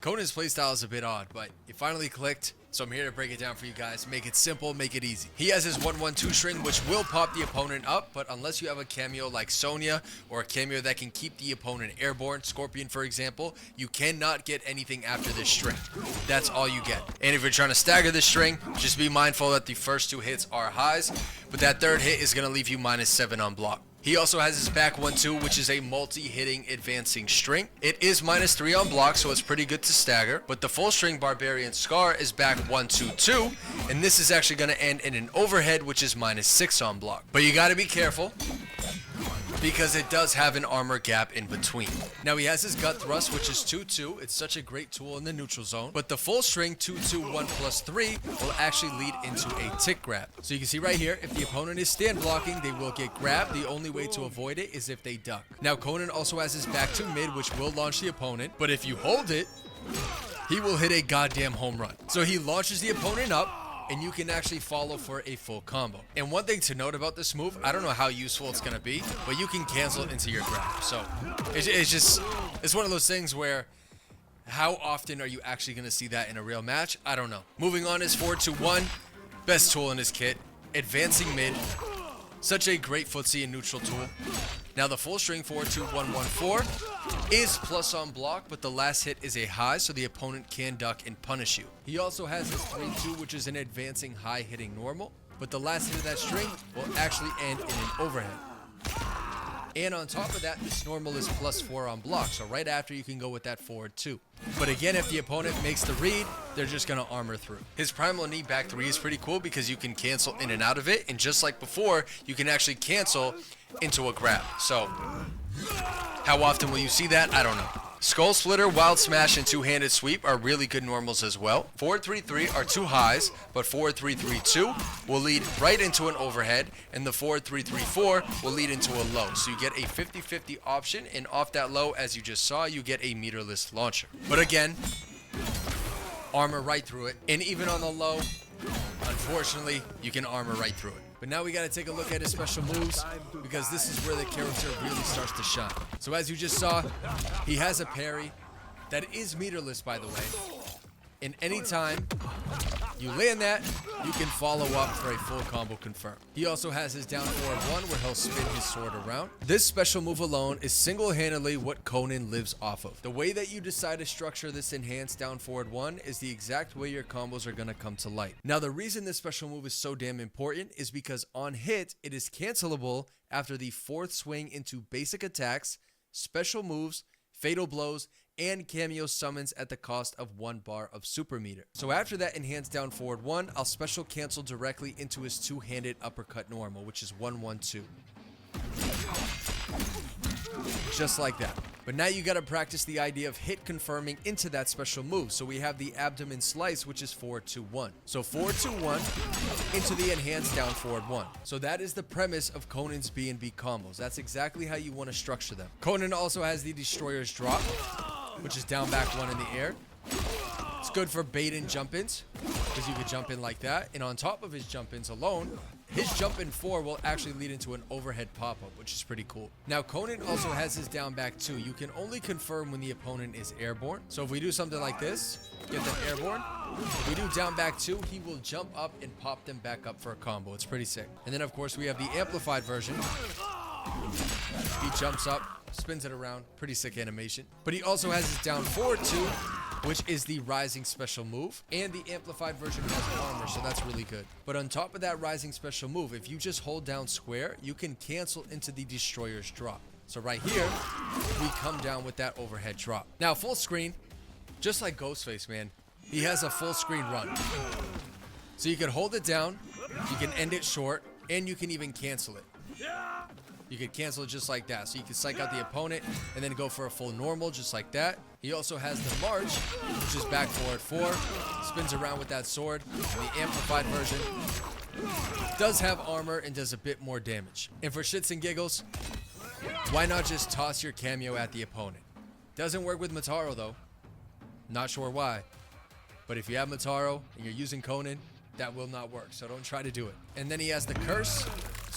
Conan's playstyle is a bit odd, but it finally clicked, so I'm here to break it down for you guys. Make it simple, make it easy. He has his 1-1-2 string, which will pop the opponent up, but unless you have a cameo like Sonya, or a cameo that can keep the opponent airborne, Scorpion for example, you cannot get anything after this string. That's all you get. And if you're trying to stagger this string, just be mindful that the first two hits are highs, but that third hit is going to leave you -7 on block. He also has his back 1-2, which is a multi-hitting advancing string. It is -3 on block, so it's pretty good to stagger. But the full string Barbarian Scar is back 1-2-2, and this is actually going to end in an overhead, which is -6 on block. But you got to be careful, because it does have an armor gap in between. Now he has his gut thrust, which is 2-2. It's such a great tool in the neutral zone. But the full string 2-2-1+3 will actually lead into a tick grab. So you can see right here, if the opponent is stand blocking, they will get grabbed. The only way to avoid it is if they duck. Now Conan also has his back 2 mid, which will launch the opponent. But if you hold it, he will hit a goddamn home run. So he launches the opponent up, and you can actually follow for a full combo. And one thing to note about this move, I don't know how useful it's going to be, but you can cancel it into your grab. So it's one of those things where how often are you actually going to see that in a real match? I don't know. Moving on is 4-2-1, best tool in his kit, advancing mid. Such a great footsie and neutral tool. Now the full string 4-2-1-1-4 is plus on block, but the last hit is a high, so the opponent can duck and punish you. He also has his 3-2, which is an advancing high hitting normal, but the last hit of that string will actually end in an overhead. And on top of that, this normal is +4 on block, so right after you can go with that forward 2. But again, if the opponent makes the read, they're just going to armor through. His primal knee back 3 is pretty cool because you can cancel in and out of it, and just like before, you can actually cancel into a grab. So how often will you see that? I don't know. Skull Splitter, Wild Smash, and Two-Handed Sweep are really good normals as well. 4-3-3 are 2 highs, but 4-3-3-2 will lead right into an overhead, and the 4-3-3-4 will lead into a low. So you get a 50-50 option, and off that low, as you just saw, you get a meterless launcher. But again, armor right through it, and even on the low, unfortunately, you can armor right through it. But now we got to take a look at his special moves, because this is where the character really starts to shine. So as you just saw, he has a parry that is meterless, by the way. And anytime you land that, you can follow up for a full combo confirm. He also has his down forward 1 where he'll spin his sword around. This special move alone is single-handedly what Conan lives off of. The way that you decide to structure this enhanced down forward 1 is the exact way your combos are going to come to light. Now the reason this special move is so damn important is because on hit, it is cancelable after the 4th swing into basic attacks, special moves, fatal blows, and cameo summons at the cost of 1 bar of super meter. So after that enhanced down forward 1, I'll special cancel directly into his 2-handed uppercut normal, which is 1-1-2. Just like that. But now you gotta practice the idea of hit confirming into that special move. So we have the abdomen slice, which is 4-2-1. So 4-2-1 into the enhanced down forward 1. So that is the premise of Conan's B&B combos. That's exactly how you want to structure them. Conan also has the Destroyer's Drop, which is down back 1 in the air. It's good for bait and jump ins, because you could jump in like that. And on top of his jump ins alone, his jump in 4 will actually lead into an overhead pop-up, which is pretty cool. Now Conan also has his down back 2. You can only confirm when the opponent is airborne. So if we do something like this, get them airborne. If we do down back 2, he will jump up and pop them back up for a combo. It's pretty sick. And then of course we have the amplified version. He jumps up, spins it around, pretty sick animation. But he also has his down forward 2, which is the rising special move, and the amplified version has armor, so that's really good. But on top of that rising special move, if you just hold down square, you can cancel into the Destroyer's Drop. So right here, we come down with that overhead drop. Now full screen, just like Ghostface, man, he has a full screen run. So you can hold it down, you can end it short, and you can even cancel it. You could cancel it just like that. So you can psych out the opponent and then go for a full normal just like that. He also has the March, which is back forward 4. Spins around with that sword. And the amplified version does have armor and does a bit more damage. And for shits and giggles, why not just toss your cameo at the opponent? Doesn't work with Mataro though. Not sure why. But if you have Mataro and you're using Conan, that will not work. So don't try to do it. And then he has the curse.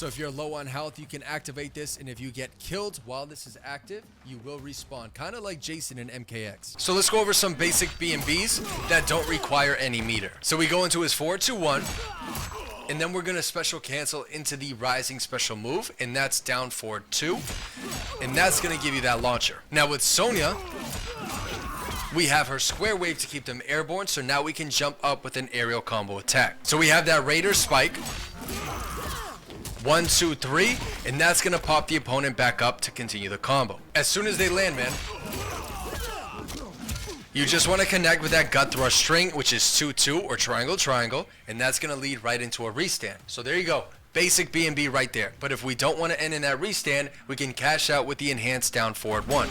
So if you're low on health, you can activate this, and if you get killed while this is active, you will respawn, kind of like Jason in MKX. So let's go over some basic B&Bs that don't require any meter. So we go into his 4-2-1, and then we're gonna special cancel into the rising special move, and that's down forward 2, and that's gonna give you that launcher. Now with Sonya, we have her square wave to keep them airborne, so now we can jump up with an aerial combo attack. So we have that Raider spike, 1, 2, 3, and that's gonna pop the opponent back up to continue the combo. As soon as they land, man, you just want to connect with that gut thrust string, which is 2-2 or triangle, and that's gonna lead right into a restand. So there you go. Basic B&B right there. But if we don't want to end in that restand, we can cash out with the enhanced down forward 1.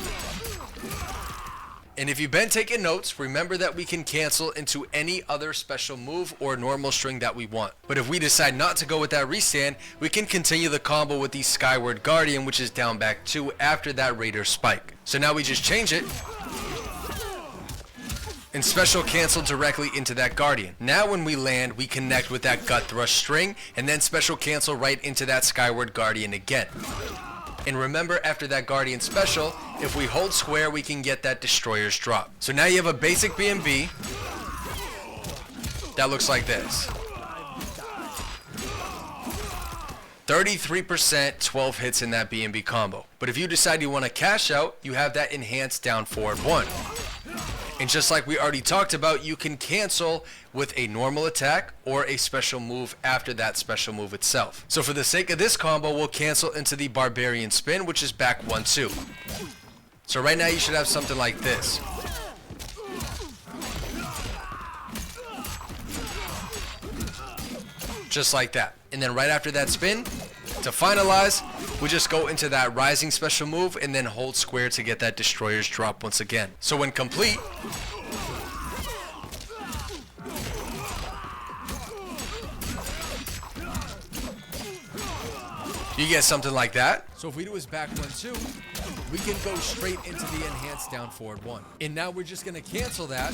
And if you've been taking notes, remember that we can cancel into any other special move or normal string that we want. But if we decide not to go with that restand, we can continue the combo with the Skyward Guardian, which is down back 2 after that Raider spike. So now we just change it and special cancel directly into that Guardian. Now when we land, we connect with that gut thrust string and then special cancel right into that Skyward Guardian again. And remember, after that Guardian special, if we hold square, we can get that Destroyer's drop. So now you have a basic B&B that looks like this. 33%, 12 hits in that B&B combo. But if you decide you want to cash out, you have that enhanced down forward 1. And just like we already talked about, you can cancel with a normal attack or a special move after that special move itself. So for the sake of this combo, we'll cancel into the Barbarian Spin, which is back 1-2. So right now you should have something like this. Just like that. And then right after that spin, to finalize, we just go into that rising special move and then hold square to get that Destroyer's drop once again. So when complete, you get something like that. So if we do his back 1-2, we can go straight into the enhanced down forward 1. And now we're just gonna cancel that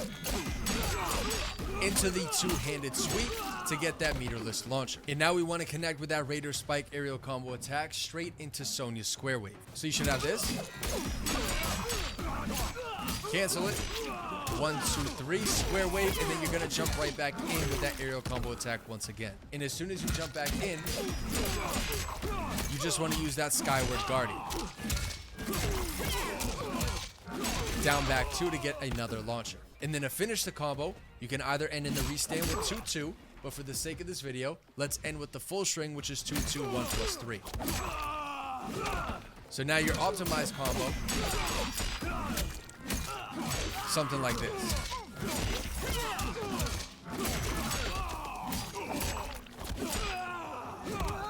into the two-handed sweep to get that meterless launcher. And now we want to connect with that Raider spike aerial combo attack straight into Sonya's square wave. So you should have this. Cancel it. 1, 2, 3, square wave, and then you're gonna jump right back in with that aerial combo attack once again. And as soon as you jump back in, you just want to use that Skyward Guardian. Down back 2 to get another launcher. And then to finish the combo, you can either end in the restand with 2-2, but for the sake of this video, let's end with the full string, which is 2-2, 1 plus 3. So now your optimized combo, something like this.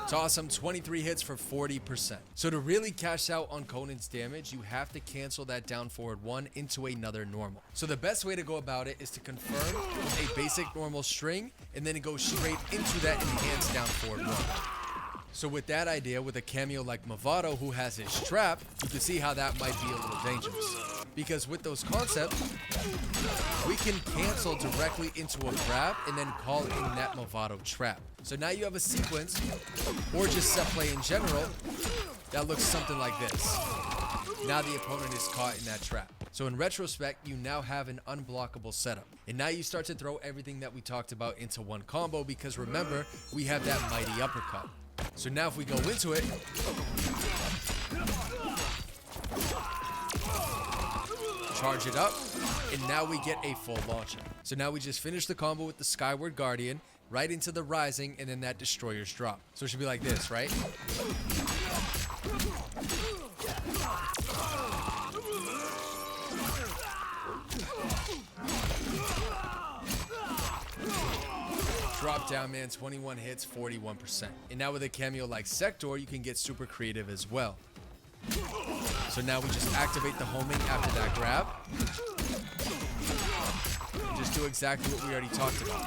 It's awesome, 23 hits for 40%. So to really cash out on Conan's damage, you have to cancel that down forward 1 into another normal. So the best way to go about it is to confirm with a basic normal string and then go straight into that enhanced down forward 1. So with that idea, with a cameo like Movado who has his trap, you can see how that might be a little dangerous. Because with those concepts, we can cancel directly into a grab and then call in that Movado trap. So now you have a sequence, or just set play in general, that looks something like this. Now the opponent is caught in that trap. So in retrospect, you now have an unblockable setup. And now you start to throw everything that we talked about into one combo because remember, we have that mighty uppercut. So now if we go into it, charge it up, and now we get a full launcher. So now we just finish the combo with the Skyward Guardian, right into the rising, and then that Destroyer's drop. So it should be like this, right? Drop down, man, 21 hits, 41%. And now with a cameo like Sector, you can get super creative as well. So now we just activate the homing after that grab. And just do exactly what we already talked about.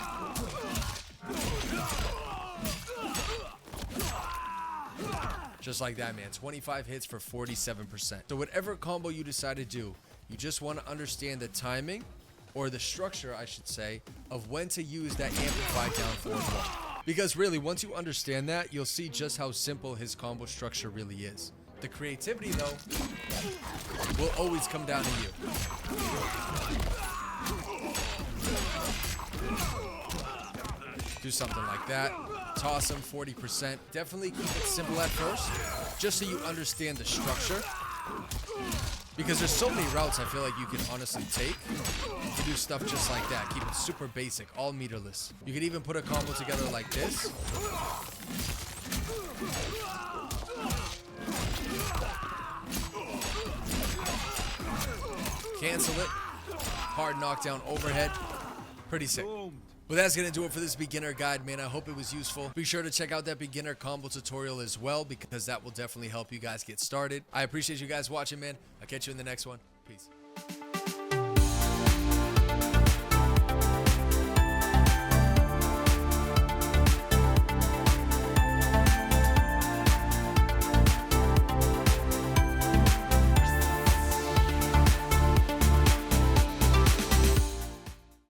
Just like that, man. 25 hits for 47%. So whatever combo you decide to do, you just want to understand the timing, or the structure, I should say, of when to use that amplified down forward one. Because really, once you understand that, you'll see just how simple his combo structure really is. The creativity, though, will always come down to you. Do something like that. Toss him 40%. Definitely keep it simple at first, just so you understand the structure. Because there's so many routes I feel like you can honestly take to do stuff just like that. Keep it super basic, all meterless. You could even put a combo together like this. Cancel it. Hard knockdown overhead. Pretty sick. Well, that's going to do it for this beginner guide, man. I hope it was useful. Be sure to check out that beginner combo tutorial as well, because that will definitely help you guys get started. I appreciate you guys watching, man. I'll catch you in the next one. Peace.